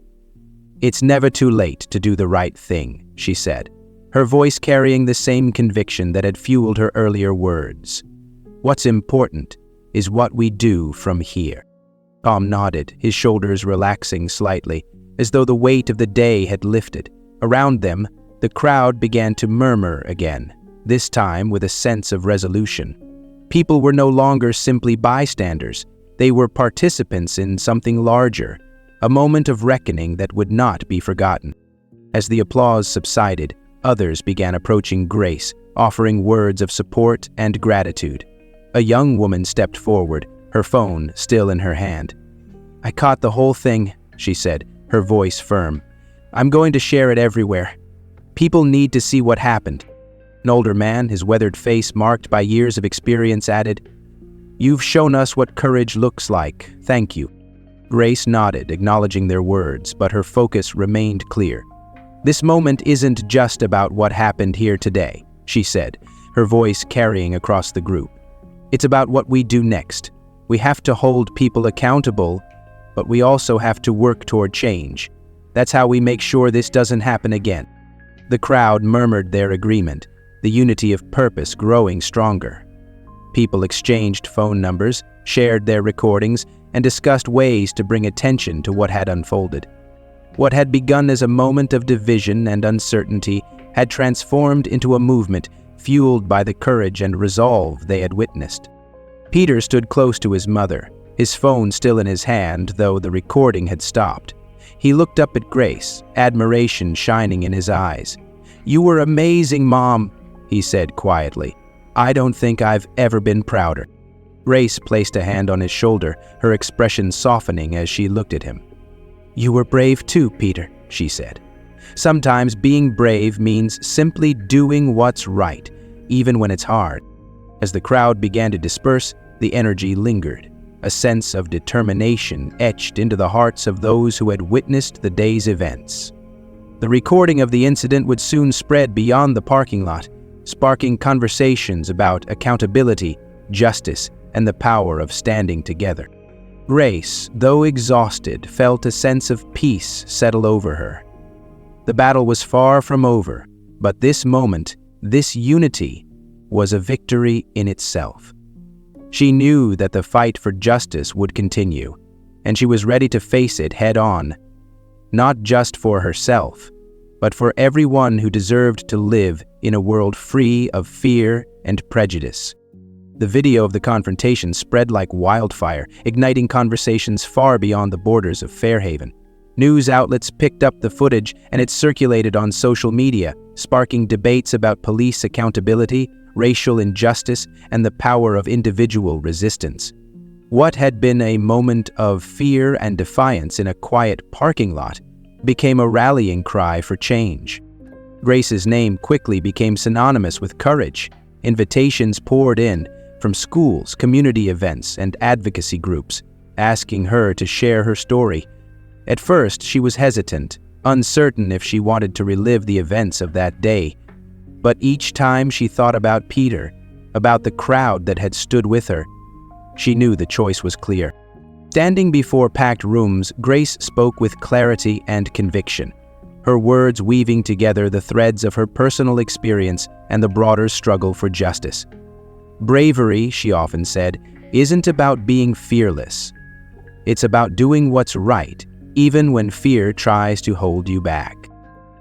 "It's never too late to do the right thing," she said, her voice carrying the same conviction that had fueled her earlier words. "What's important is what we do from here." Tom nodded, his shoulders relaxing slightly, as though the weight of the day had lifted. Around them, the crowd began to murmur again, this time with a sense of resolution. People were no longer simply bystanders. They were participants in something larger, a moment of reckoning that would not be forgotten. As the applause subsided, others began approaching Grace, offering words of support and gratitude. A young woman stepped forward, her phone still in her hand. "I caught the whole thing," she said, her voice firm. "I'm going to share it everywhere. People need to see what happened." An older man, his weathered face marked by years of experience, added, "You've shown us what courage looks like. Thank you." Grace nodded, acknowledging their words, but her focus remained clear. "This moment isn't just about what happened here today," she said, her voice carrying across the group. "It's about what we do next. We have to hold people accountable, but we also have to work toward change. That's how we make sure this doesn't happen again." The crowd murmured their agreement, the unity of purpose growing stronger. People exchanged phone numbers, shared their recordings, and discussed ways to bring attention to what had unfolded. What had begun as a moment of division and uncertainty had transformed into a movement fueled by the courage and resolve they had witnessed. Peter stood close to his mother, his phone still in his hand, though the recording had stopped. He looked up at Grace, admiration shining in his eyes. "You were amazing, Mom," he said quietly. "I don't think I've ever been prouder." Grace placed a hand on his shoulder, her expression softening as she looked at him. "You were brave too, Peter," she said. "Sometimes being brave means simply doing what's right, even when it's hard." As the crowd began to disperse, the energy lingered. A sense of determination etched into the hearts of those who had witnessed the day's events. The recording of the incident would soon spread beyond the parking lot, sparking conversations about accountability, justice, and the power of standing together. Grace, though exhausted, felt a sense of peace settle over her. The battle was far from over, but this moment, this unity, was a victory in itself. She knew that the fight for justice would continue, and she was ready to face it head-on, not just for herself, but for everyone who deserved to live in a world free of fear and prejudice. The video of the confrontation spread like wildfire, igniting conversations far beyond the borders of Fairhaven. News outlets picked up the footage and it circulated on social media, sparking debates about police accountability, racial injustice, and the power of individual resistance. What had been a moment of fear and defiance in a quiet parking lot became a rallying cry for change. Grace's name quickly became synonymous with courage. Invitations poured in from schools, community events, and advocacy groups, asking her to share her story. At first, she was hesitant, uncertain if she wanted to relive the events of that day. But each time she thought about Peter, about the crowd that had stood with her, she knew the choice was clear. Standing before packed rooms, Grace spoke with clarity and conviction, her words weaving together the threads of her personal experience and the broader struggle for justice. Bravery, she often said, isn't about being fearless. It's about doing what's right, even when fear tries to hold you back.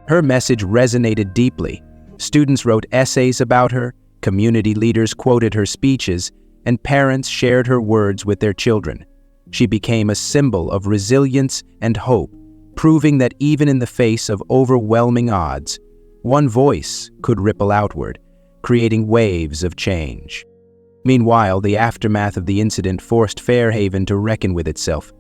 Her message resonated deeply. Students wrote essays about her, community leaders quoted her speeches, and parents shared her words with their children. She became a symbol of resilience and hope, proving that even in the face of overwhelming odds, one voice could ripple outward, creating waves of change. Meanwhile, the aftermath of the incident forced Fairhaven to reckon with itself.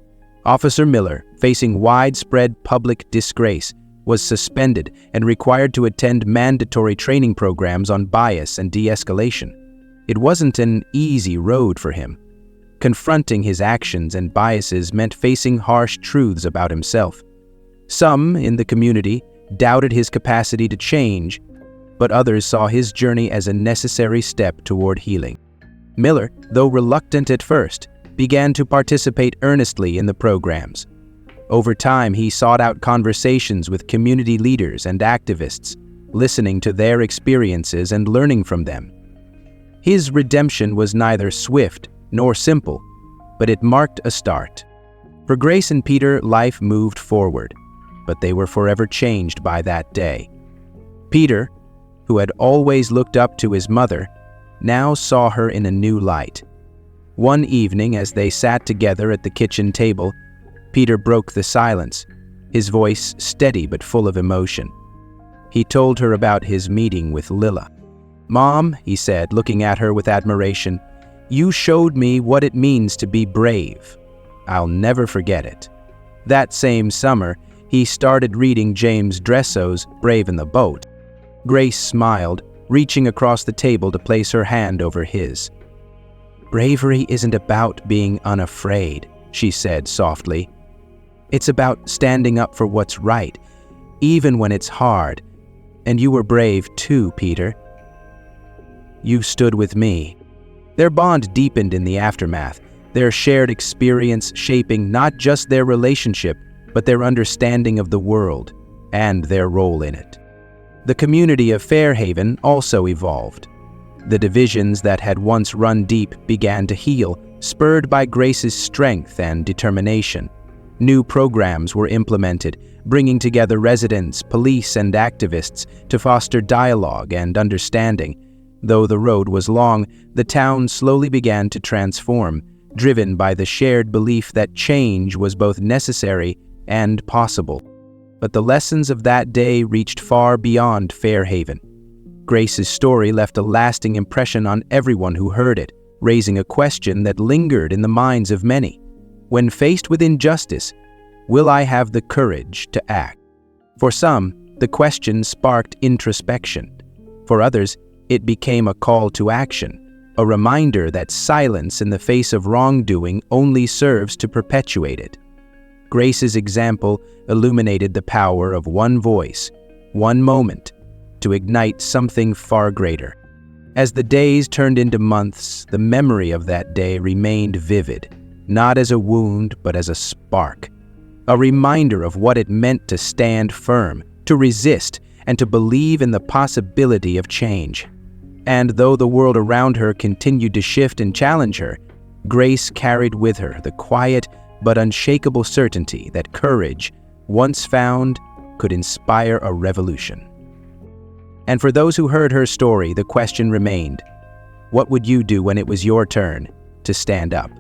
Officer Miller, facing widespread public disgrace, was suspended and required to attend mandatory training programs on bias and de-escalation. It wasn't an easy road for him. Confronting his actions and biases meant facing harsh truths about himself. Some in the community doubted his capacity to change, but others saw his journey as a necessary step toward healing. Miller, though reluctant at first, began to participate earnestly in the programs. Over time, he sought out conversations with community leaders and activists, listening to their experiences and learning from them. His redemption was neither swift nor simple, but it marked a start. For Grace and Peter, life moved forward, but they were forever changed by that day. Peter, who had always looked up to his mother, now saw her in a new light. One evening, as they sat together at the kitchen table, Peter broke the silence, his voice steady but full of emotion. He told her about his meeting with Lila. "Mom," he said, looking at her with admiration, You showed me what it means to be brave. I'll never forget it." That same summer, he started reading James Dresso's Brave in the Boat. Grace smiled, reaching across the table to place her hand over his. "Bravery isn't about being unafraid," she said softly. "It's about standing up for what's right, even when it's hard. And you were brave too, Peter. You stood with me." Their bond deepened in the aftermath, their shared experience shaping not just their relationship, but their understanding of the world and their role in it. The community of Fairhaven also evolved. The divisions that had once run deep began to heal, spurred by Grace's strength and determination. New programs were implemented, bringing together residents, police, and activists to foster dialogue and understanding. Though the road was long, the town slowly began to transform, driven by the shared belief that change was both necessary and possible. But the lessons of that day reached far beyond Fairhaven. Grace's story left a lasting impression on everyone who heard it, raising a question that lingered in the minds of many. When faced with injustice, will I have the courage to act? For some, the question sparked introspection. For others, it became a call to action, a reminder that silence in the face of wrongdoing only serves to perpetuate it. Grace's example illuminated the power of one voice, one moment, to ignite something far greater. As the days turned into months, the memory of that day remained vivid, not as a wound, but as a spark. A reminder of what it meant to stand firm, to resist, and to believe in the possibility of change. And though the world around her continued to shift and challenge her, Grace carried with her the quiet but unshakable certainty that courage, once found, could inspire a revolution. And for those who heard her story, the question remained, what would you do when it was your turn to stand up?